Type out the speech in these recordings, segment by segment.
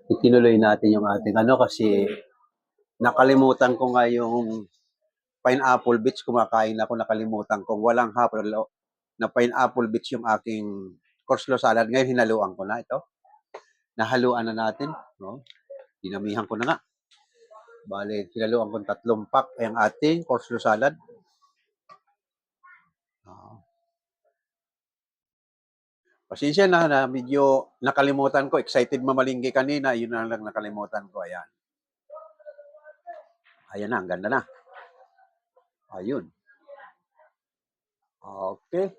itinuloy natin yung ating kasi nakalimutan ko nga yung pineapple bits. Kumakain ako, nakalimutan ko. Walang hapon na pineapple bits yung aking coleslaw salad. Ngayon, hinaluan ko na ito. Nahaluan na natin. No? Dinamihan ko na nga. Bale, hinaluan ko 3 pack ay ang ating coleslaw salad. Pasensya na medyo nakalimutan ko. Excited mamalinggi kanina. Yun na lang nakalimutan ko. Ayan. Ayan na, ang ganda na. Ayun. Okay.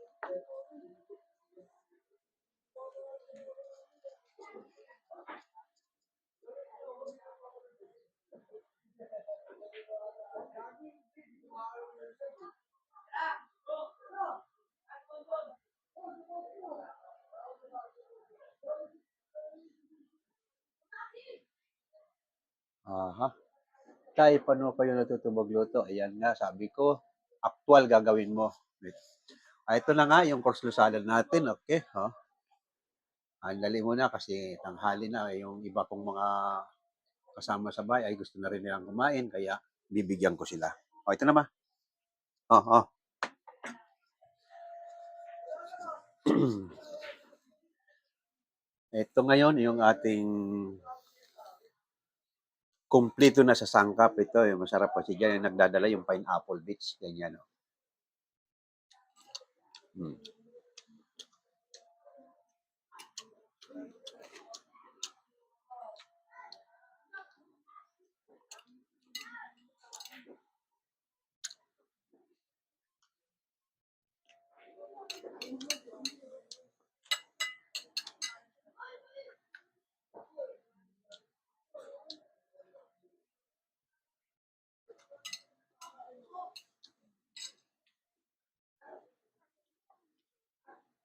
Aha. Tay, paano kayo natuto magluto? Ayan nga, sabi ko, actual gagawin mo. Ito na nga yung coleslaw salad natin, okay? Ang dali mo na kasi tanghali na. Yung iba kong mga kasama sa bahay ay gusto na rin nilang kumain, kaya bibigyan ko sila. Ito na ma. Oh. Ito ngayon yung ating kumpleto na sa sangkap. Ito, yung masarap kasi dyan, yung nagdadala yung pineapple bits. Ganyan, no?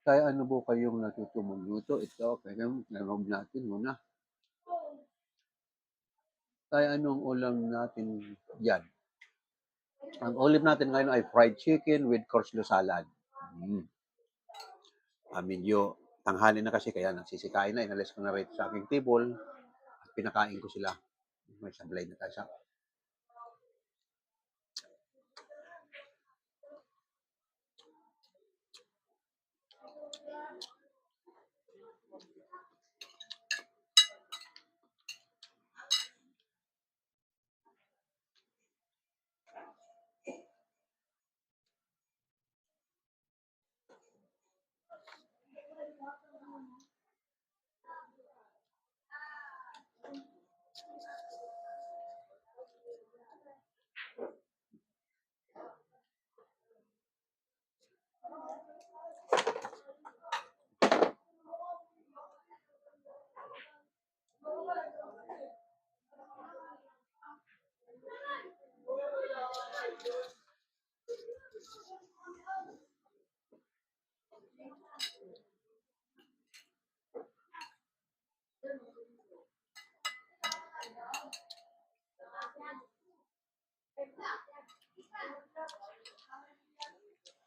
Kaya ano po kayong natuto magluto? Ito, kaya nanob natin muna. Kaya anong ulam natin yan? Ang ulam natin ngayon ay fried chicken with coleslaw salad. Medyo tanghali na kasi, kaya nagsisikain na. Inalis ko na rin sa aking table at pinakain ko sila. May sablay na tayo sa.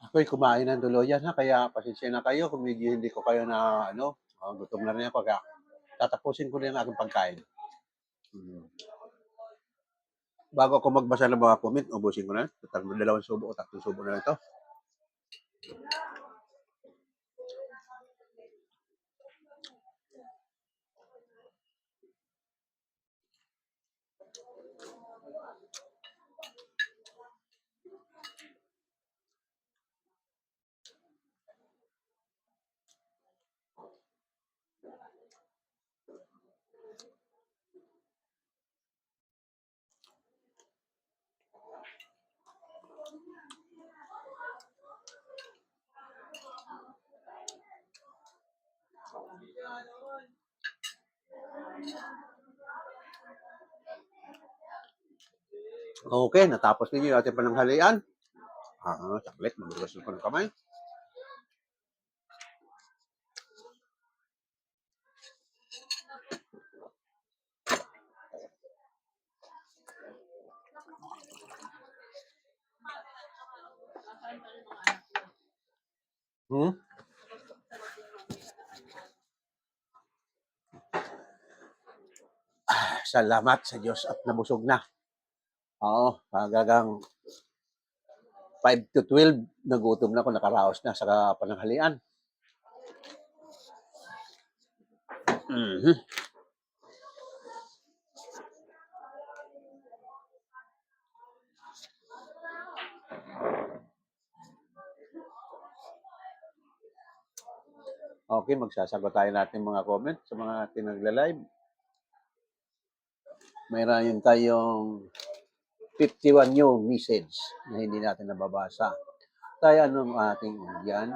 Ako'y kumain ng tuluyan kaya pasensya na kayo kung medyo hindi ko kayo na gutom na rin ako, kaya tatapusin ko na yung aking pagkain. Bago ako magbasa ng mga comment, ubusin ko na. 2 subo o 3 subo na lang ito. Okay, natapos ninyo yung ating pananghalian. Saglit, magugas ko ng kamay. Salamat sa Diyos at nabusog na. Oo, hanggang 5 to 12, nagutom na ako, nakaraos na sa pananghalian. Mhm. Okay, magsasagot tayo natin mga comment sa mga ating nagla-live. Mayroon tayong 51 new message na hindi natin nababasa. Tayo anong ating yan?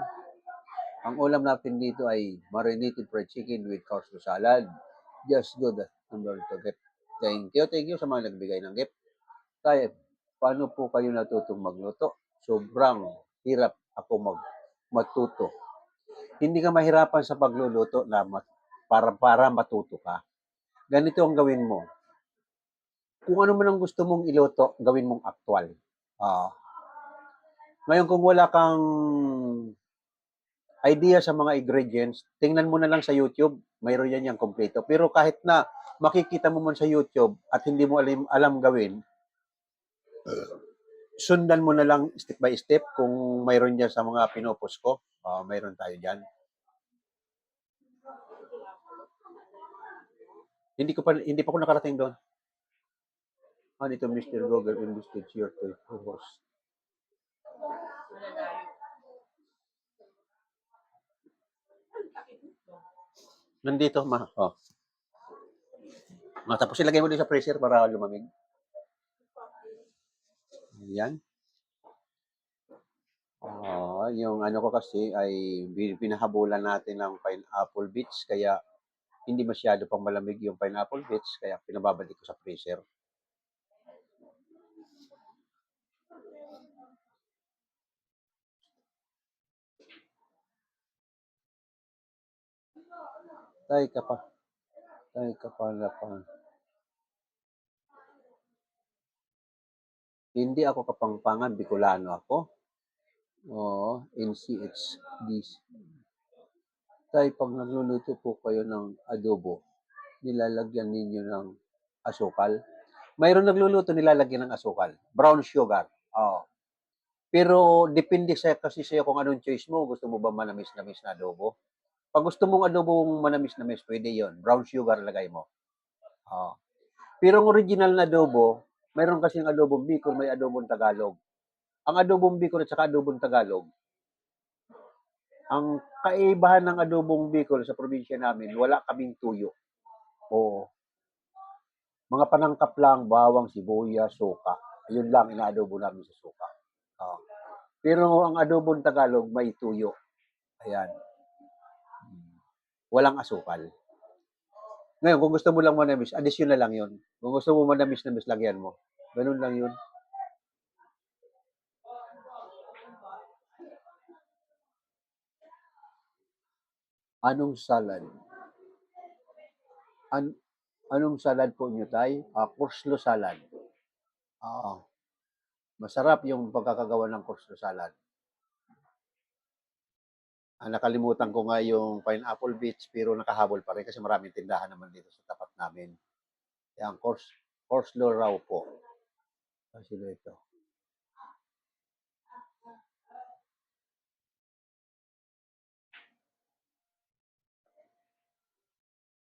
Ang ulam natin dito ay marinated fried chicken with coleslaw salad. Just good. Number to get. Thank you sa mga nagbigay ng gift. Tayo, paano po kayo natutong magluto? Sobrang hirap ako matuto. Hindi ka mahirapan sa pagluluto na para matuto ka. Ganito ang gawin mo. Kung ano man ang gusto mong iluto, gawin mong aktwal. Ngayon kung wala kang idea sa mga ingredients, tingnan mo na lang sa YouTube, mayroon yan yung kompleto. Pero kahit na makikita mo man sa YouTube at hindi mo alam gawin, sundan mo na lang step by step kung mayroon dyan sa mga pinupost ko. Mayroon tayo dyan. Hindi pa ako nakarating doon. Nito Mr. Google invested here to host. Nandito, ma. Tapos ilagay mo din sa freezer para lumamig. Yan. Yung ano ko kasi ay pinahabulan natin ng pineapple bits kaya hindi masyado pang malamig yung pineapple bits kaya pinababalik ko sa freezer. Tay ka pa na pa. Hindi ako Kapampangan, Bicolano ako. NCHD. Tay, pag nagluluto po kayo ng adobo, nilalagyan ninyo ng asukal. Mayroon nagluluto nilalagyan ng asukal. Brown sugar. Pero depende kasi sa'yo kung anong choice mo. Gusto mo ba manamis-namis na adobo? Pag gusto mong adobong manamis-namis, pwede yon. Brown sugar lagay mo. Pero ang original na adobo, mayroon kasing adobong Bicol, may adobong Tagalog. Ang adobong Bicol at saka adobong Tagalog, ang kaibahan ng adobong Bicol sa probinsya namin, wala kaming tuyo. Mga panangkap lang, bawang, sibuyas, suka. Yun lang inaadobo namin sa suka. Pero ang adobong Tagalog may tuyo. Ayan. Walang asukal. Ngayon, kung gusto mo lang manamis, addition na lang yun. Kung gusto mo manamis-namis, lagyan mo. Ganun lang yun. Anong salad? Anong salad po nyo, Tay? Coleslaw salad. Masarap yung pagkakagawa ng coleslaw salad. Nakalimutan ko nga yung pineapple bits pero nakahabol pa rin kasi maraming tindahan naman dito sa tapat namin. Yan, coleslaw raw po. Sino ito?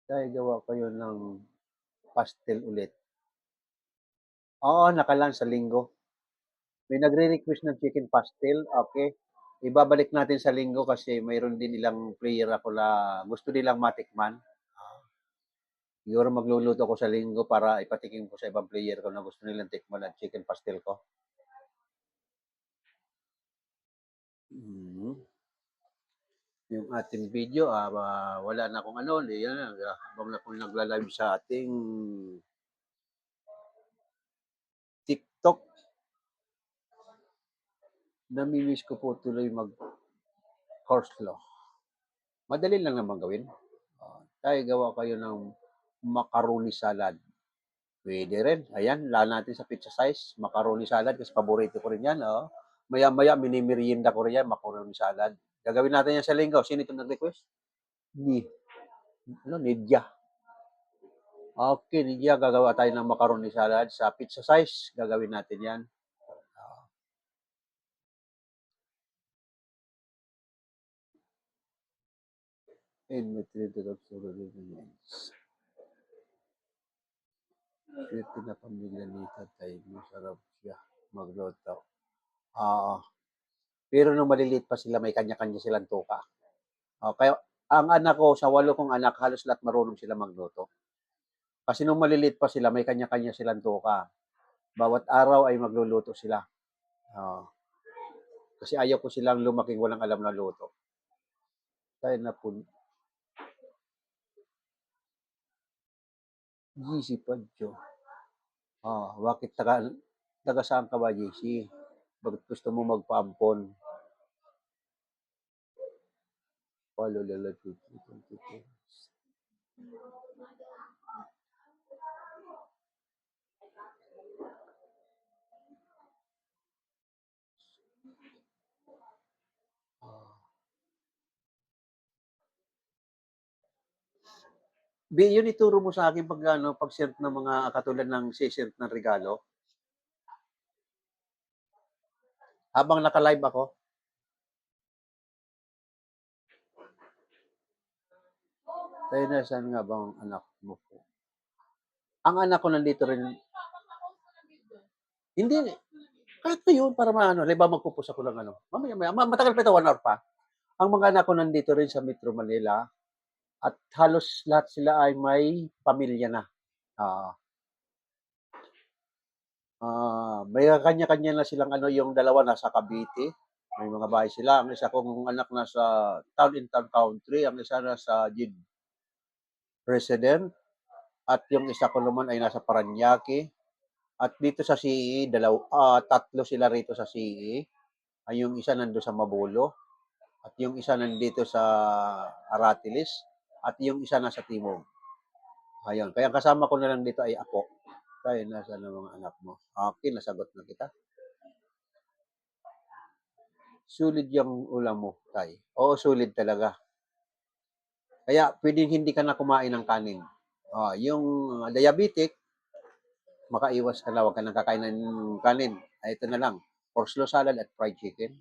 Dahil gawa kayo ng pastel ulit. Oo, nakalan sa linggo. May nagre-request ng chicken pastel. Okay. Ibabalik natin sa linggo kasi mayroon din ilang player ako na gusto nilang matikman. Siguro magluluto ko sa linggo para ipatikim ko sa ibang player ko na gusto nilang tikman ang chicken pastel ko. Yung ating video, wala na akong ano, yan, habang na akong nagla-live sa ating TikTok. Namimiss ko po tuloy mag-coleslaw. Madali lang naman gawin. Tayo gawa kayo ng macaroni salad. Pwede rin. Ayan, lala natin sa pizza size. Macaroni salad kasi paborito ko rin yan. Maya-maya, minimerienda ko rin yan, macaroni salad. Gagawin natin yan sa linggo. Sino itong nag-request? Nidia. Okay, Lydia, gagawa tayo ng macaroni salad sa pizza size. Gagawin natin yan. And material of ingredients. Ito na pamilyanita tayo. Masarap siya magluto. Ah, pero nung maliliit pa sila, may kanya-kanya silang tuka. Kaya ang anak ko, sa 8 kong anak, halos lahat marunong sila magluto. Kasi nung maliliit pa sila, may kanya-kanya silang tuka. Bawat araw ay magluluto sila. Oo. Kasi ayaw ko silang lumaking walang alam na luto. Tayo na po. GC Padjo. Bakit taga saan ka ba, GC? Bakit gusto mo magpaampon? Palulala 22. Yun ituro mo sa akin pag ano, pag-share ng mga katulad ng share ng regalo. Habang naka-live ako, tayo na saan nga bang anak mo po? Ang anak ko nandito rin. Hindi, kahit ngayon para maano, halimbawa magpupus ako ng ano. Mamaya, matagal pa ito, 1 hour pa. Ang mga anak ko nandito rin sa Metro Manila at halos lahat sila ay may pamilya na. Ah, may kanya-kanya na silang ano, yung dalawa nasa Cavite, may mga bahay sila. Ang isa kong anak nasa town in town country, ang isa nasa JID President, at yung isa ko naman ay nasa Paranaque. At dito sa CE, tatlo sila rito sa CE. Ay yung isa nando sa Mabulo, at yung isa nandito sa Aratilis, at yung isa nasa Timog. Ayun, kaya kasama ko na lang dito ay apo. Tayo, nasa ng mga anak mo? Okay, nasagot na kita. Sulit yung ulam mo, tay. Oo, sulit talaga. Kaya pwedeng hindi ka na kumain ng kanin. Yung diabetic, makaiwas ka na, huwag ka nang kakain ng kanin. Ito na lang, coleslaw salad at fried chicken.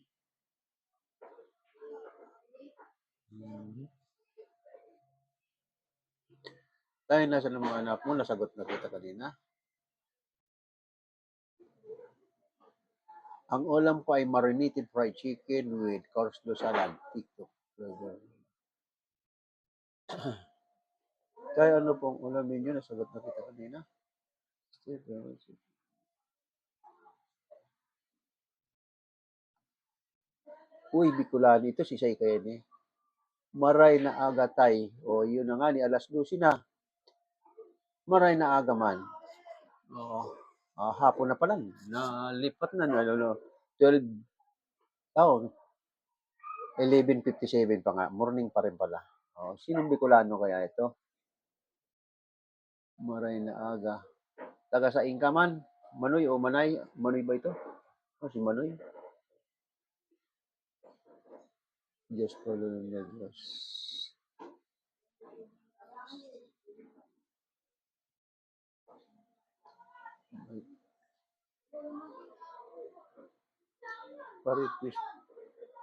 Tayo, nasa ng mga anak mo, nasagot na kita kanina. Ang ulam ko ay marinated fried chicken with coleslaw salad. TikTok. Tayo, ano pong ulam ninyo? Nasagot na kita kanina. Uy, Bicolano ito, si Say Kayane. Maray na aga tay. O, yun na nga ni alas 12 na. Maray na aga man. Oo. Hapon na pa lang. Nalipat na. 12, oh, 11:57 pa nga. Morning pa rin pala. Sinong Bicolano kaya ito? Maray na aga. Taga sa ka man? Manoy o Manay? Manoy ba ito? Si Manoy. Diyos ko, Diyos.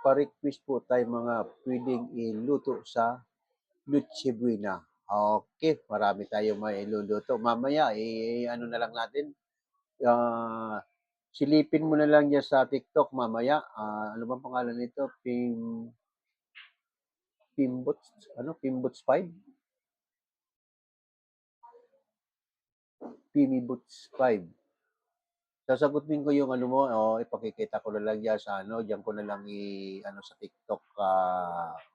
Parikwis po tayo mga pwedeng iluto sa Noche Buena. Okay, marami tayong may iluluto. Mamaya, ano na lang natin, silipin mo na lang yan sa TikTok mamaya. Ano bang pangalan nito? Pimbots 5? Pimibots 5. Sasagutin ko yung ano mo, ipakikita ko na lang yan sa ano, diyan ko na lang ano sa TikTok,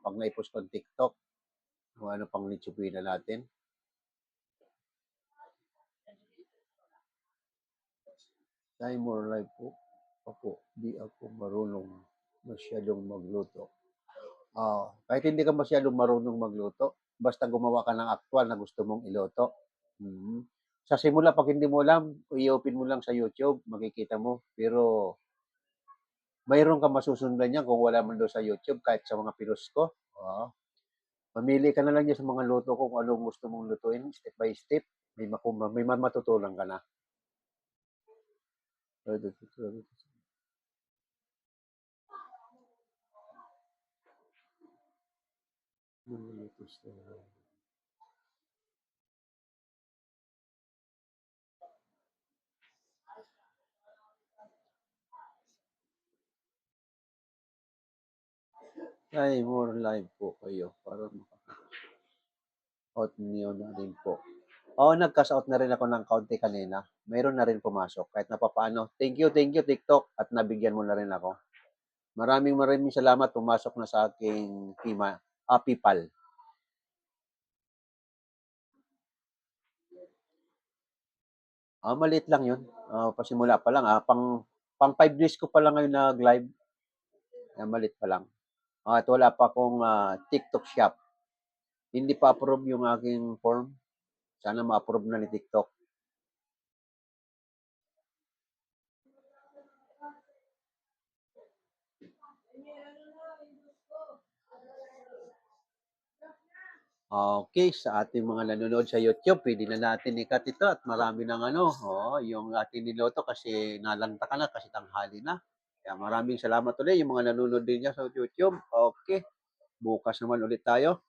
pag naipost ko ng TikTok, kung ano pang litsupina natin. Time more life po. Opo, di ako marunong masyadong magluto. Kahit hindi ka masyadong marunong magluto, basta gumawa ka ng aktwal na gusto mong iluto. Mhm. Sa simula, pag hindi mo alam, i-open mo lang sa YouTube, makikita mo. Pero mayroon kang masusundan yan kung wala man doon sa YouTube, kahit sa mga pinost ko. Mamili ka na lang dyan sa mga luto ko kung anong gusto mong lutuin, step by step. may matutunan ka na. Ay, more live po kayo para out niyo na rin po. Oo, nag-cash out na rin ako ng kaunti kanina. Meron na rin pumasok kahit napapaano. Thank you TikTok at nabigyan mo na rin ako. Maraming maraming salamat pumasok na sa aking PayPal. Maliit lang 'yun. Pasimula pa lang, pang 5 days ko pa lang ngayon nag-live. Maliit pa lang. At wala pa akong TikTok shop. Hindi pa approve yung aking form. Sana ma-approve na ni TikTok. Okay, sa ating mga nanonood sa YouTube, pwede na natin ikat ito at marami ng yung ating niloto kasi nalanta ka na kasi tanghali na. Kaya maraming salamat ulit yung mga nanonood din niya sa YouTube. Okay, bukas naman ulit tayo.